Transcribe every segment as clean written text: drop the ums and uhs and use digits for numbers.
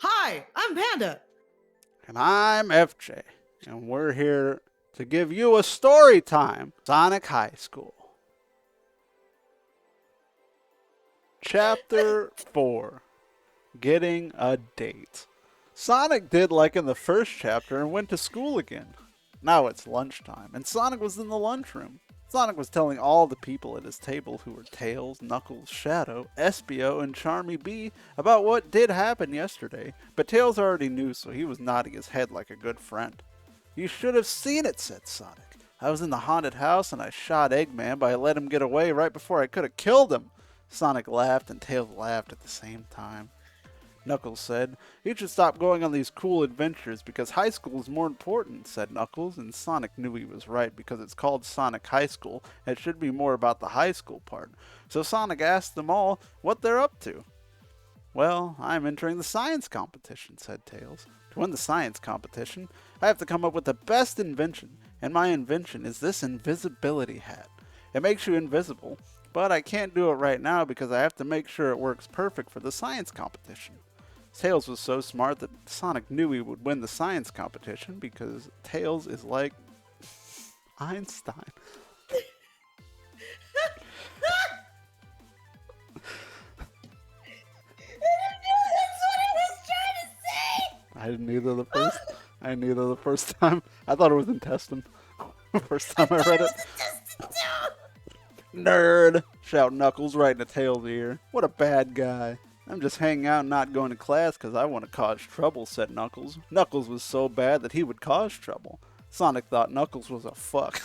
Hi, I'm Panda. And I'm FJ, and we're here to give you a story time. Sonic High School. Chapter 4 Getting a Date. Sonic did like in the first chapter and went to school again. Now it's lunchtime, and Sonic was in the lunchroom. Sonic was telling all the people at his table, who were Tails, Knuckles, Shadow, Espio, and Charmy B, about what did happen yesterday, but Tails already knew, so he was nodding his head like a good friend. You should have seen it, said Sonic. I was in the haunted house and I shot Eggman, but I let him get away right before I could have killed him. Sonic laughed and Tails laughed at the same time. Knuckles said, "You should stop going on these cool adventures because high school is more important," said Knuckles, and Sonic knew he was right because it's called Sonic High School and it should be more about the high school part. So Sonic asked them all what they're up to. "Well, I'm entering the science competition," said Tails. "To win the science competition, I have to come up with the best invention, and my invention is this invisibility hat. It makes you invisible, but I can't do it right now because I have to make sure it works perfect for the science competition." Tails was so smart that Sonic knew he would win the science competition because Tails is like Einstein. That's what I was trying to say. I didn't either the first. I didn't either the first time. I thought it was intestine. First I time I thought read it it. was intestine too. Nerd! Shout Knuckles right into Tails' ear. What a bad guy. "I'm just hanging out and not going to class because I want to cause trouble," said Knuckles. Knuckles was so bad that he would cause trouble. Sonic thought Knuckles was a fuck.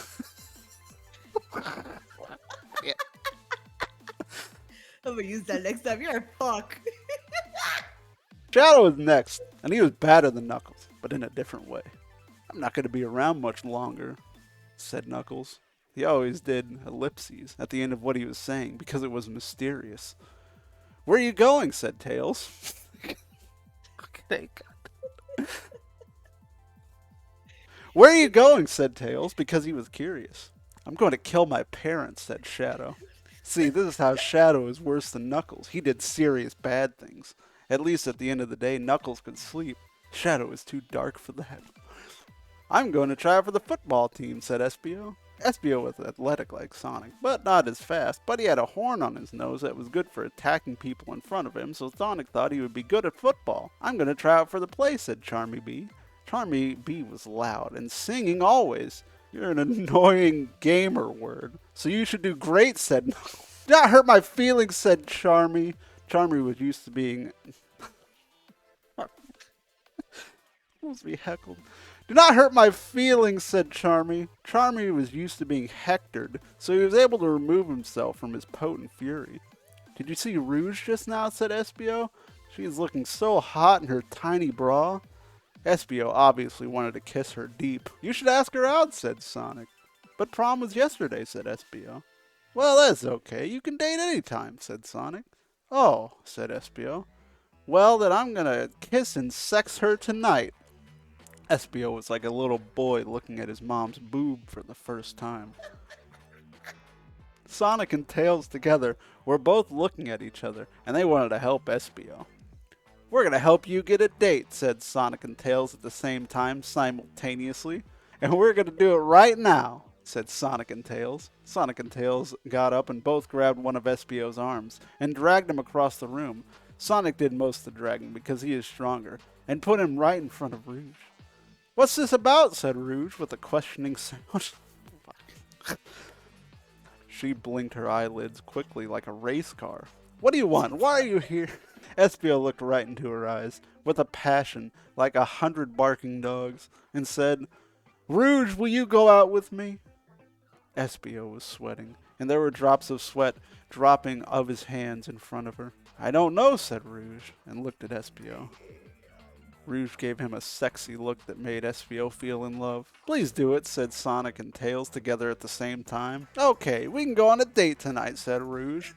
Yeah. I'm gonna use that next time. You're a fuck. Shadow was next, and he was badder than Knuckles, but in a different way. "I'm not going to be around much longer," said Knuckles. He always did ellipses at the end of what he was saying because it was mysterious. "Where are you going?" said Tails. Okay, God. "Where are you going?" said Tails, because he was curious. "I'm going to kill my parents," said Shadow. See, this is how Shadow is worse than Knuckles. He did serious bad things. At least at the end of the day, Knuckles could sleep. Shadow is too dark for that. "I'm going to try for the football team," said Espio. Espio was athletic like Sonic, but not as fast, but he had a horn on his nose that was good for attacking people in front of him, so Sonic thought he would be good at football. "I'm going to try out for the play," said Charmy B. Charmy B was loud and singing always. "You're an annoying gamer word, so you should do great," said Knuckles. "Do not hurt my feelings," said Charmy. Charmy was used to being supposed to be heckled. "Do not hurt my feelings," said Charmy. Charmy was used to being hectored, so he was able to remove himself from his potent fury. "Did you see Rouge just now?" said Espio. "She is looking so hot in her tiny bra." Espio obviously wanted to kiss her deep. "You should ask her out," said Sonic. "But prom was yesterday," said Espio. "Well, that's okay. You can date any time," said Sonic. "Oh," said Espio. "Well, then I'm gonna kiss and sex her tonight." Espio was like a little boy looking at his mom's boob for the first time. Sonic and Tails together were both looking at each other, and they wanted to help Espio. "We're going to help you get a date," said Sonic and Tails at the same time, simultaneously. "And we're going to do it right now," said Sonic and Tails. Sonic and Tails got up and both grabbed one of Espio's arms and dragged him across the room. Sonic did most of the dragging because he is stronger, and put him right in front of Rouge. "What's this about?" said Rouge with a questioning sound. She blinked her eyelids quickly like a race car. "What do you want? Why are you here?" Espio looked right into her eyes with a passion like 100 barking dogs and said, "Rouge, will you go out with me?" Espio was sweating, and there were drops of sweat dropping of his hands in front of her. "I don't know," said Rouge, and looked at Espio. Rouge gave him a sexy look that made Espio feel in love. "Please do it," said Sonic and Tails together at the same time. "Okay, we can go on a date tonight," said Rouge.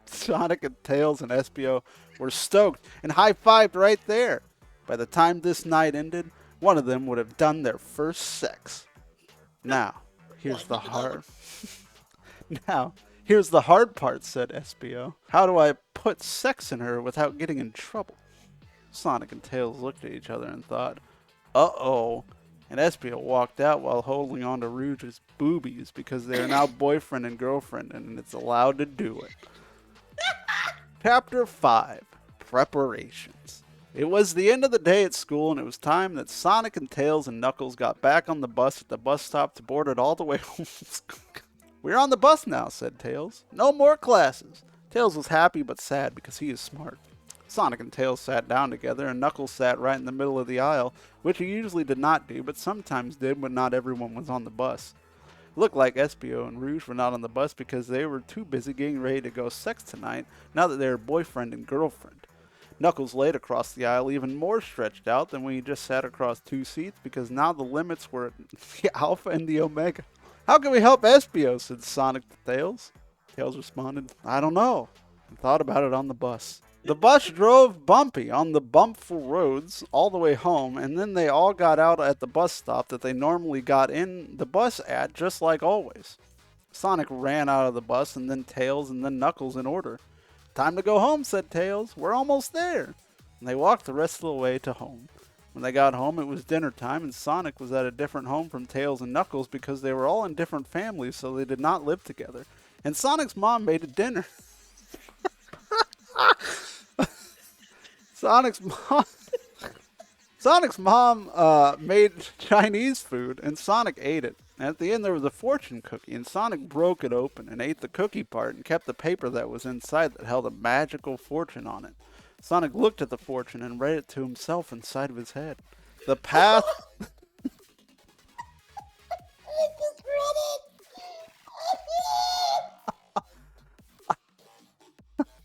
Sonic and Tails and Espio were stoked and high-fived right there. By the time this night ended, one of them would have done their first sex. Now, here's the hard. Now, here's the hard part," said Espio. "How do I put sex in her without getting in trouble. Sonic and Tails looked at each other and thought, uh-oh. And Espio walked out while holding on to Rouge's boobies because they are now boyfriend and girlfriend and it's allowed to do it. Chapter 5, Preparations. It was the end of the day at school, and it was time that Sonic and Tails and Knuckles got back on the bus at the bus stop to board it all the way home. We're on the bus now, said Tails. No more classes. Tails was happy but sad because he is smart. Sonic and Tails sat down together, and Knuckles sat right in the middle of the aisle, which he usually did not do, but sometimes did when not everyone was on the bus. It looked like Espio and Rouge were not on the bus because they were too busy getting ready to go sex tonight now that they were boyfriend and girlfriend. Knuckles laid across the aisle even more stretched out than when he just sat across 2 seats because now the limits were the Alpha and the Omega. How can we help Espio? Said Sonic to Tails. Tails responded, I don't know. And thought about it on the bus. The bus drove bumpy on the bumpful roads all the way home, and then they all got out at the bus stop that they normally got in the bus at, just like always. Sonic ran out of the bus, and then Tails, and then Knuckles in order. Time to go home, said Tails. We're almost there. And they walked the rest of the way to home. When they got home, it was dinner time, and Sonic was at a different home from Tails and Knuckles because they were all in different families, so they did not live together. And Sonic's mom made a dinner. Sonic's mom made Chinese food, and Sonic ate it. And at the end, there was a fortune cookie, and Sonic broke it open and ate the cookie part and kept the paper that was inside that held a magical fortune on it. Sonic looked at the fortune and read it to himself inside of his head. The path... I just read it.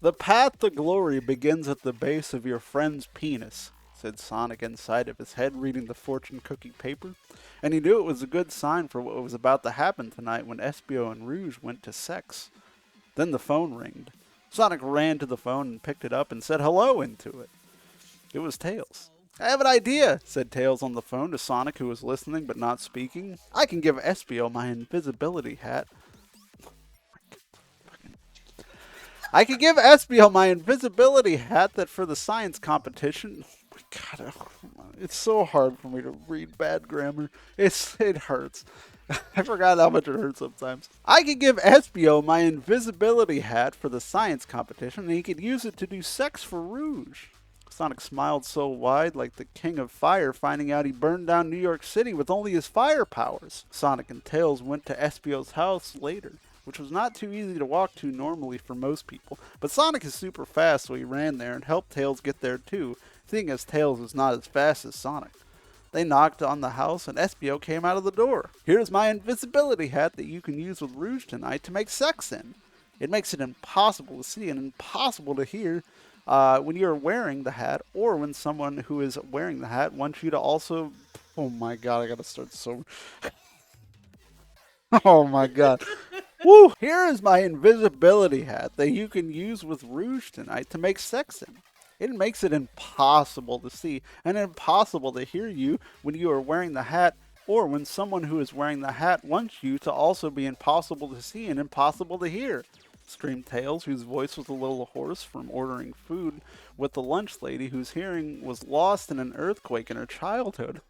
The path to glory begins at the base of your friend's penis, said Sonic inside of his head, reading the fortune cookie paper. And he knew it was a good sign for what was about to happen tonight when Espio and Rouge went to sex. Then the phone ringed. Sonic ran to the phone and picked it up and said hello into it. It was Tails. I have an idea, said Tails on the phone to Sonic, who was listening but not speaking. I can give Espio my invisibility hat. I could give Espio my invisibility hat that for the science competition... Oh my God, it's so hard for me to read bad grammar. It hurts. I forgot how much it hurts sometimes. I could give Espio my invisibility hat for the science competition, and he could use it to do sex for Rouge. Sonic smiled so wide, like the King of Fire finding out he burned down New York City with only his fire powers. Sonic and Tails went to Espio's house later, which was not too easy to walk to normally for most people. But Sonic is super fast, so he ran there and helped Tails get there too, seeing as Tails is not as fast as Sonic. They knocked on the house, and Espio came out of the door. Here's my invisibility hat that you can use with Rouge tonight to make sex in. It makes it impossible to see and impossible to hear when you're wearing the hat, or when someone who is wearing the hat wants you to also... Oh my God, I gotta start this over. Oh my God. Woo! Here is my invisibility hat that you can use with Rouge tonight to make sex in. It makes it impossible to see and impossible to hear you when you are wearing the hat, or when someone who is wearing the hat wants you to also be impossible to see and impossible to hear, screamed Tails, whose voice was a little hoarse from ordering food with the lunch lady whose hearing was lost in an earthquake in her childhood.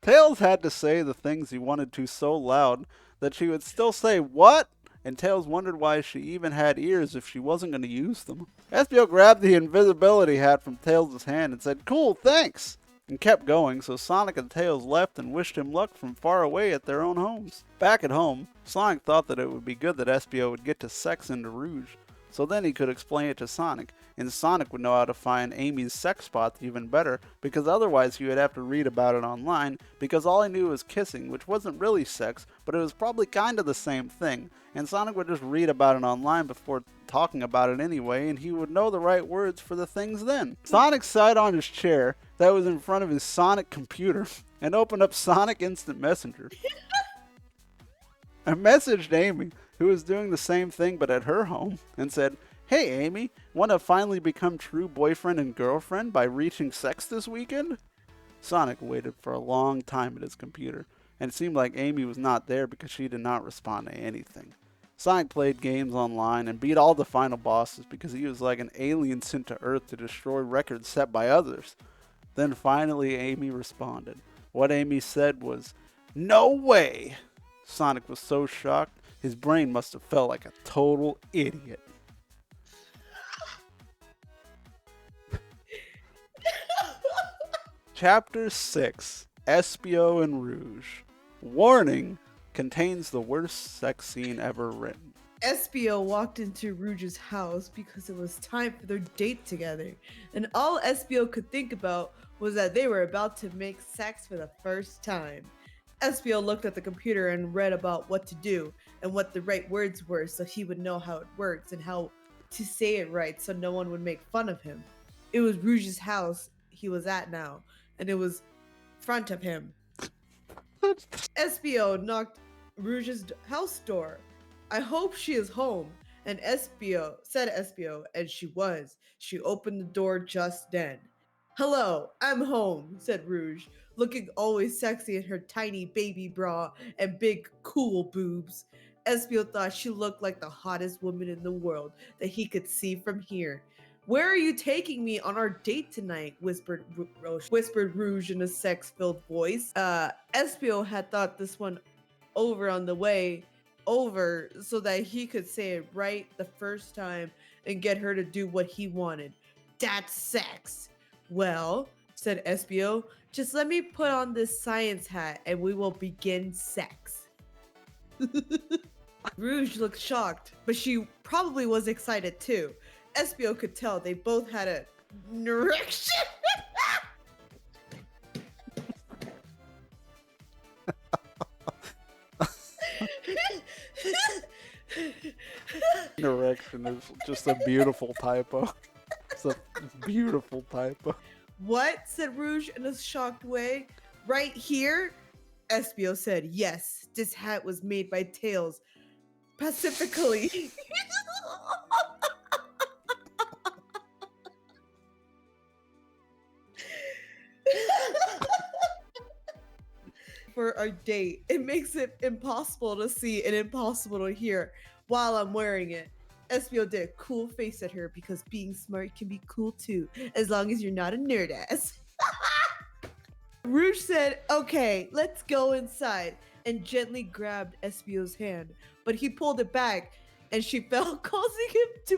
Tails had to say the things he wanted to so loud that she would still say, "What?" And Tails wondered why she even had ears if she wasn't going to use them. Espio grabbed the invisibility hat from Tails' hand and said, "Cool, thanks," and kept going, so Sonic and Tails left and wished him luck from far away at their own homes. Back at home, Sonic thought that it would be good that Espio would get to sex into Rouge, so then he could explain it to Sonic, and Sonic would know how to find Amy's sex spots even better, because otherwise he would have to read about it online, because all he knew was kissing, which wasn't really sex, but it was probably kind of the same thing, and Sonic would just read about it online before talking about it anyway, and he would know the right words for the things then. Sonic sat on his chair that was in front of his Sonic computer, and opened up Sonic Instant Messenger. I messaged Amy, who was doing the same thing but at her home, and said, "Hey Amy, want to finally become true boyfriend and girlfriend by reaching sex this weekend?" Sonic waited for a long time at his computer, and it seemed like Amy was not there because she did not respond to anything. Sonic played games online and beat all the final bosses because he was like an alien sent to Earth to destroy records set by others. Then finally, Amy responded. What Amy said was, "No way!" Sonic was so shocked, his brain must have felt like a total idiot. Chapter 6, Espio and Rouge. Warning, contains the worst sex scene ever written. Espio walked into Rouge's house because it was time for their date together, and all Espio could think about was that they were about to make sex for the first time. Espio looked at the computer and read about what to do and what the right words were so he would know how it works and how to say it right so no one would make fun of him. It was Rouge's house he was at now, and it was front of him. Espio knocked Rouge's house door. "I hope she is home." And Espio said Espio, and she was. She opened the door just then. "Hello, I'm home," said Rouge, looking always sexy in her tiny baby bra and big cool boobs. Espio thought she looked like the hottest woman in the world that he could see from here. "Where are you taking me on our date tonight?" whispered Rouge in a sex-filled voice. Espio had thought this one over on the way over so that he could say it right the first time and get her to do what he wanted. That's sex. "Well," said Espio, "just let me put on this science hat and we will begin sex." Rouge looked shocked, but she probably was excited too. Espio could tell they both had a erection. Erection is just a beautiful typo. It's a beautiful typo. "What?" said Rouge in a shocked way. "Right here?" Espio said, "Yes, this hat was made by Tails. Pacifically." "For our date. It makes it impossible to see and impossible to hear while I'm wearing it." Espio did a cool face at her because being smart can be cool too, as long as you're not a nerd ass. Rouge said, "Okay, let's go inside," and gently grabbed Espio's hand, but he pulled it back and she fell, causing him to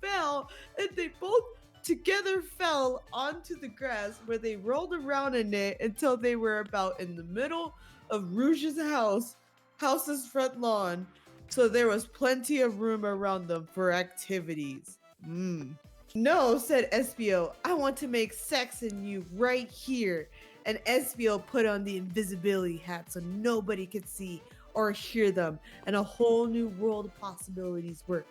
fall, and they both together fell onto the grass where they rolled around in it until they were about in the middle of Rouge's house's front lawn, so there was plenty of room around them for activities. "No," said Espio, "I want to make sex in you right here." And Espio put on the invisibility hat so nobody could see or hear them, and a whole new world of possibilities were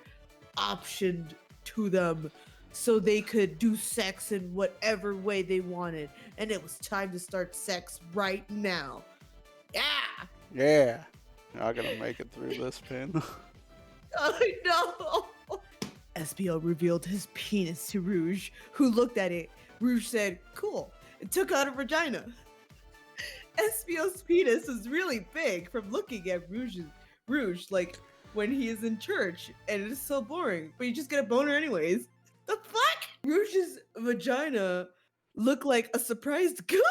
optioned to them so they could do sex in whatever way they wanted. And it was time to start sex right now. Yeah! Yeah. Not gonna make it through this pin. Oh no! Espio revealed his penis to Rouge, who looked at it. Rouge said, "Cool," and took out a vagina. Espio's penis was really big from looking at Rouge, like when he is in church, and it is so boring, but you just get a boner anyways. The fuck? Rouge's vagina looked like a surprised ghost.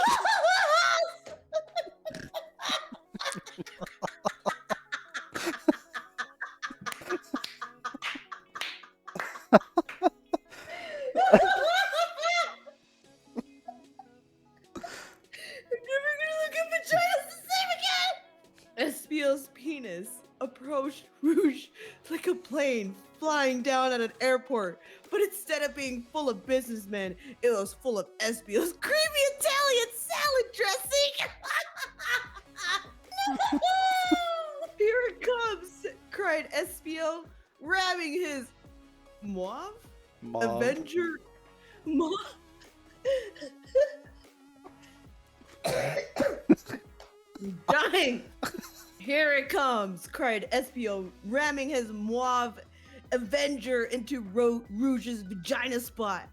Never gonna look at vaginas the same again! Espio's penis approached Rouge like a plane flying down at an airport, but instead of being full of businessmen, it was full of Espio's creamy Italian salad dressing! "Here it comes!" cried Espio, ramming his Mauve? Mom. Avenger Mauve? Dying! "Here it comes!" cried Espio, ramming his Mauve Avenger into Rouge's vagina spot.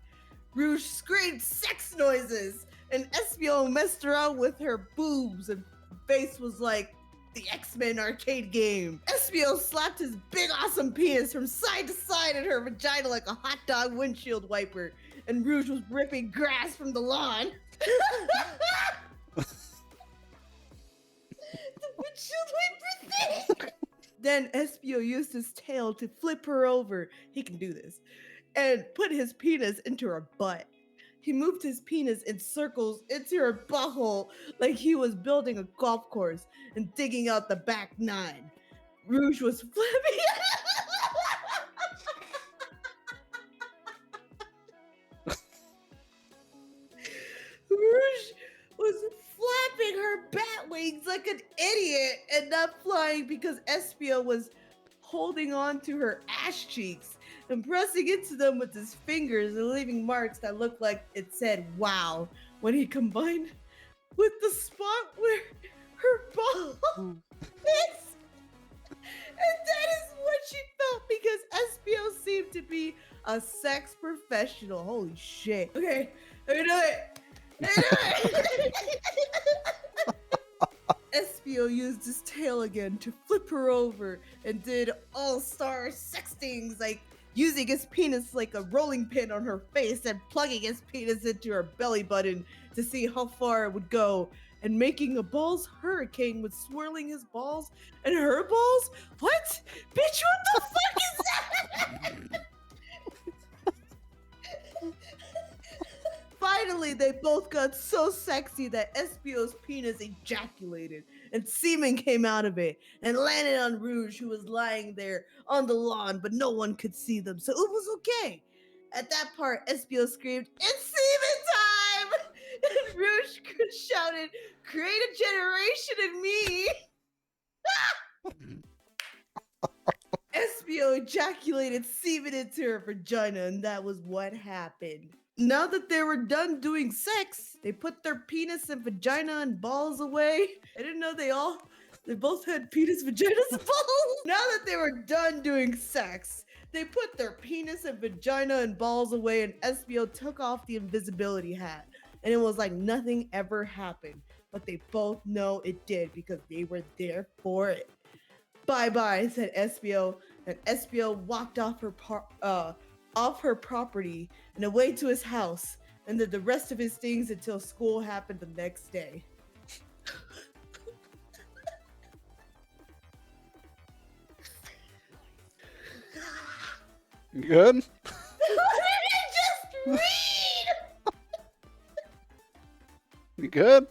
Rouge screamed sex noises, and Espio messed around with her boobs, and face was like, The X-Men arcade game. SBO slapped his big awesome penis from side to side in her vagina like a hot dog windshield wiper, and Rouge was ripping grass from the lawn. The windshield wiper thing! Then SBO used his tail to flip her over. He can do this. And put his penis into her butt. He moved his penis in circles into her butthole like he was building a golf course and digging out the back nine. Rouge was flipping. Rouge was flapping her bat wings like an idiot and not flying because SBO was holding on to her ass cheeks and pressing into them with his fingers and leaving marks that looked like it said wow when he combined with the spot where her ball is. And that is what she felt because SBO seemed to be a sex professional. Holy shit. Okay, I do it. SBO used his tail again to flip her over and did all-star sex things like using his penis like a rolling pin on her face and plugging his penis into her belly button to see how far it would go, and making a balls hurricane with swirling his balls and her balls? What? Bitch, what the fuck is that? Finally, they both got so sexy that SBO's penis ejaculated and semen came out of it and landed on Rouge, who was lying there on the lawn, but no one could see them, so it was okay. At that part, SBO screamed, "It's semen time!" And Rouge shouted, "Create a generation in me!" SBO ejaculated semen into her vagina, and that was what happened. Now that they were done doing sex, they put their penis and vagina and balls away. I didn't know they both had penis, vaginas, and balls. Now that they were done doing sex, they put their penis and vagina and balls away, and SBO took off the invisibility hat. And it was like nothing ever happened. But they both know it did because they were there for it. Bye-bye, said SBO, and SBO walked off her property and away to his house, and did the rest of his things until school happened the next day. You good? What did I just read? You good?